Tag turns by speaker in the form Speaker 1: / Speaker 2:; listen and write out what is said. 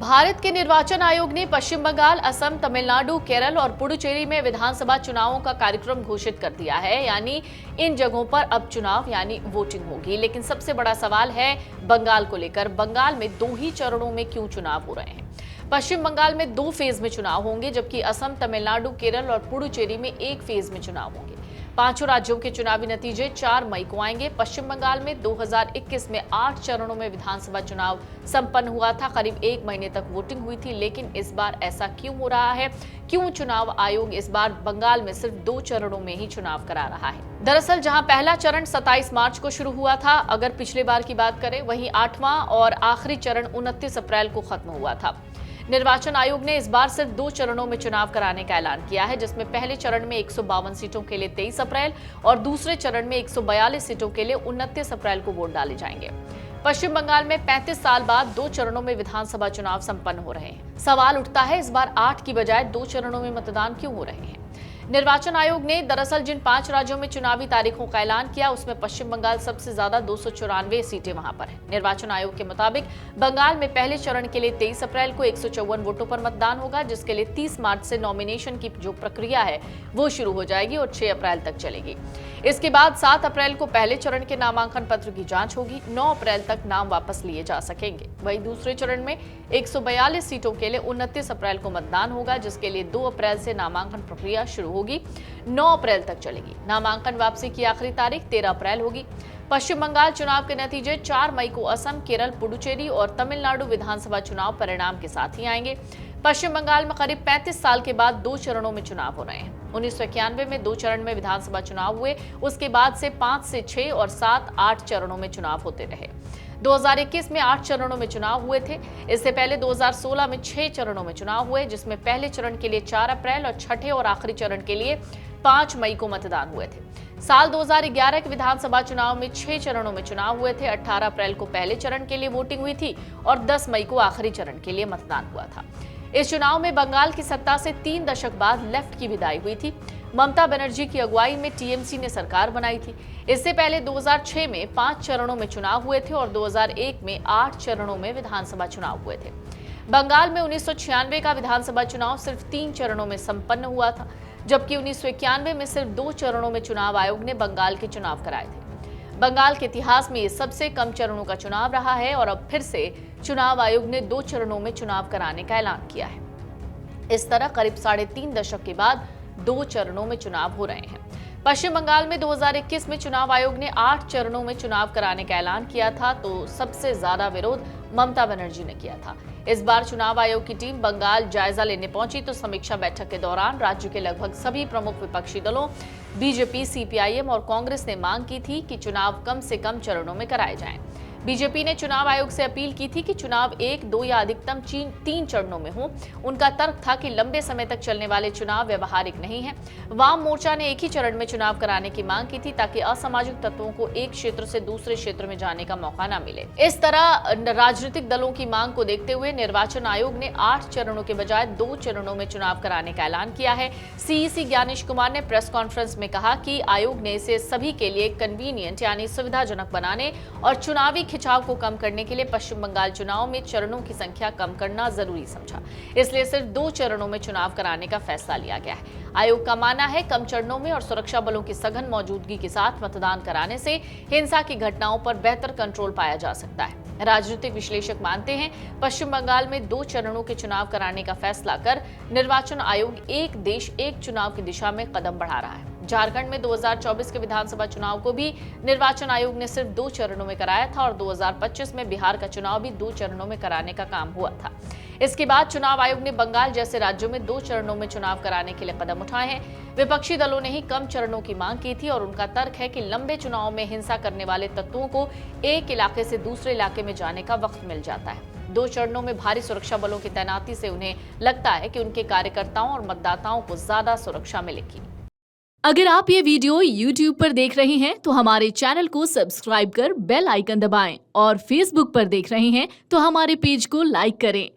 Speaker 1: भारत के निर्वाचन आयोग ने पश्चिम बंगाल, असम, तमिलनाडु, केरल और पुडुचेरी में विधानसभा चुनावों का कार्यक्रम घोषित कर दिया है। यानी इन जगहों पर अब चुनाव यानी वोटिंग होगी। लेकिन सबसे बड़ा सवाल है बंगाल को लेकर। बंगाल में 2 ही चरणों में क्यों चुनाव हो रहे हैं? पश्चिम बंगाल में 2 फेज में चुनाव होंगे, जबकि असम, तमिलनाडु, केरल और पुडुचेरी में 1 फेज में चुनाव होंगे। पांचों राज्यों के चुनावी नतीजे 4 मई को आएंगे। पश्चिम बंगाल में 2021 में 8 चरणों में विधानसभा चुनाव संपन्न हुआ था। करीब 1 महीने तक वोटिंग हुई थी, लेकिन इस बार ऐसा क्यों हो रहा है? क्यों चुनाव आयोग इस बार बंगाल में सिर्फ 2 चरणों में ही चुनाव करा रहा है? दरअसल जहां पहला चरण 27 मार्च को शुरू हुआ था, अगर पिछले बार की बात करें, वहीं 8वां और आखिरी चरण 29 अप्रैल को खत्म हुआ था। निर्वाचन आयोग ने इस बार सिर्फ 2 चरणों में चुनाव कराने का ऐलान किया है, जिसमें पहले चरण में 152 सीटों के लिए 23 अप्रैल और दूसरे चरण में 142 सीटों के लिए 29 अप्रैल को वोट डाले जाएंगे। पश्चिम बंगाल में 35 साल बाद 2 चरणों में विधानसभा चुनाव संपन्न हो रहे हैं। सवाल उठता है, इस बार 8 की बजाय 2 चरणों में मतदान क्यों हो रहे हैं? निर्वाचन आयोग ने दरअसल जिन 5 राज्यों में चुनावी तारीखों का ऐलान किया, उसमें पश्चिम बंगाल सबसे ज्यादा 294 सीटें वहां पर है। निर्वाचन आयोग के मुताबिक बंगाल में पहले चरण के लिए 23 अप्रैल को 154 वोटों पर मतदान होगा, जिसके लिए 30 मार्च से नॉमिनेशन की जो प्रक्रिया है वो शुरू हो जाएगी और 6 अप्रैल तक चलेगी। इसके बाद 7 अप्रैल को पहले चरण के नामांकन पत्र की जांच होगी। 9 अप्रैल तक नाम वापस लिए जा सकेंगे। वहीं दूसरे चरण में 142 सीटों के लिए 29 अप्रैल को मतदान होगा, जिसके लिए 2 अप्रैल से नामांकन प्रक्रिया शुरू होगी। 9 अप्रैल तक चलेगी। नामांकन वापसी की आखिरी तारीख 13 अप्रैल होगी। पश्चिम बंगाल चुनाव के नतीजे 4 मई को असम, केरल, पुडुचेरी और तमिलनाडु विधानसभा चुनाव परिणाम के साथ ही आएंगे। पश्चिम बंगाल में करीब 35 साल के बाद 2 चरणों में चुनाव हो रहे हैं। 1991 में 2 चरण में विधानसभा चुनाव हुए। उसके बाद से 5 से 6 और 7, 8 चरणों में चुनाव होते रहे। 2021 में 8 चरणों में चुनाव हुए थे। इससे पहले 2016 में 6 चरणों में चुनाव हुए, जिसमें पहले चरण के लिए 4 अप्रैल और छठे और आखिरी चरण के लिए 5 मई को मतदान हुए थे। साल 2011 के विधानसभा चुनाव में 6 चरणों में चुनाव हुए थे। 18 अप्रैल को पहले चरण के लिए वोटिंग हुई थी और 10 मई को आखिरी चरण के लिए मतदान हुआ था। इस चुनाव में बंगाल की सत्ता से 3 दशक बाद लेफ्ट की विदाई हुई थी। ममता बनर्जी की अगुवाई में टीएमसी ने सरकार बनाई थी। इससे पहले 2006 में 5 चरणों में चुनाव हुए थे और 2001 में 8 चरणों में विधानसभा चुनाव हुए थे। बंगाल में 1996 का विधानसभा चुनाव सिर्फ 3 चरणों में संपन्न हुआ था, जबकि 1991 में सिर्फ 2 चरणों में चुनाव आयोग ने बंगाल के चुनाव कराए थे। बंगाल के इतिहास में ये सबसे कम चरणों का चुनाव रहा है और अब फिर से चुनाव आयोग ने 2 चरणों में चुनाव कराने का ऐलान किया है। इस तरह करीब 3.5 दशक के बाद 2 चरणों में चुनाव हो रहे हैं। पश्चिम बंगाल में 2021 में चुनाव आयोग ने 8 चरणों में चुनाव कराने का ऐलान किया था, तो सबसे ज्यादा विरोध ममता बनर्जी ने किया था। इस बार चुनाव आयोग की टीम बंगाल जायजा लेने पहुंची, तो समीक्षा बैठक के दौरान राज्य के लगभग सभी प्रमुख विपक्षी दलों बीजेपी, सीपीआईएम और कांग्रेस ने मांग की थी कि चुनाव कम से कम चरणों में कराए जाएं। बीजेपी ने चुनाव आयोग से अपील की थी कि चुनाव 1, 2 या अधिकतम 3 चरणों में हो। उनका तर्क था कि लंबे समय तक चलने वाले चुनाव व्यवहारिक नहीं है। वाम मोर्चा ने एक ही चरण में चुनाव कराने की मांग की थी, ताकि असामाजिक तत्वों को एक क्षेत्र से दूसरे क्षेत्र में जाने का मौका न मिले। इस तरह राजनीतिक दलों की मांग को देखते हुए निर्वाचन आयोग ने 8 चरणों के बजाय 2 चरणों में चुनाव कराने का ऐलान किया है। सीईसी ज्ञानेश कुमार ने प्रेस कॉन्फ्रेंस में कहा कि आयोग ने इसे सभी के लिए कन्वीनियंट यानी सुविधाजनक बनाने और चुनावी खिंचाव को कम करने के लिए पश्चिम बंगाल चुनाव में चरणों की संख्या कम करना जरूरी समझा। इसलिए सिर्फ 2 चरणों में चुनाव कराने का फैसला लिया गया है। आयोग का मानना है, कम चरणों में और सुरक्षा बलों की सघन मौजूदगी के साथ मतदान कराने से हिंसा की घटनाओं पर बेहतर कंट्रोल पाया जा सकता है। राजनीतिक विश्लेषक मानते हैं, पश्चिम बंगाल में 2 चरणों के चुनाव कराने का फैसला कर निर्वाचन आयोग एक देश एक चुनाव की दिशा में कदम बढ़ा रहा है। झारखंड में 2024 के विधानसभा चुनाव को भी निर्वाचन आयोग ने सिर्फ 2 चरणों में कराया था और 2025 में बिहार का चुनाव भी 2 चरणों में कराने का काम हुआ था। इसके बाद चुनाव आयोग ने बंगाल जैसे राज्यों में 2 चरणों में चुनाव कराने के लिए कदम उठाए हैं। विपक्षी दलों ने ही कम चरणों की मांग की थी और उनका तर्क है कि लंबे चुनाव में हिंसा करने वाले तत्वों को एक इलाके से दूसरे इलाके में जाने का वक्त मिल जाता है। 2 चरणों में भारी सुरक्षा बलों की तैनाती से उन्हें लगता है कि उनके कार्यकर्ताओं और मतदाताओं को ज्यादा सुरक्षा मिलेगी।
Speaker 2: अगर आप ये वीडियो YouTube पर देख रहे हैं तो हमारे चैनल को सब्सक्राइब कर बेल आइकन दबाएं और Facebook पर देख रहे हैं तो हमारे पेज को लाइक करें।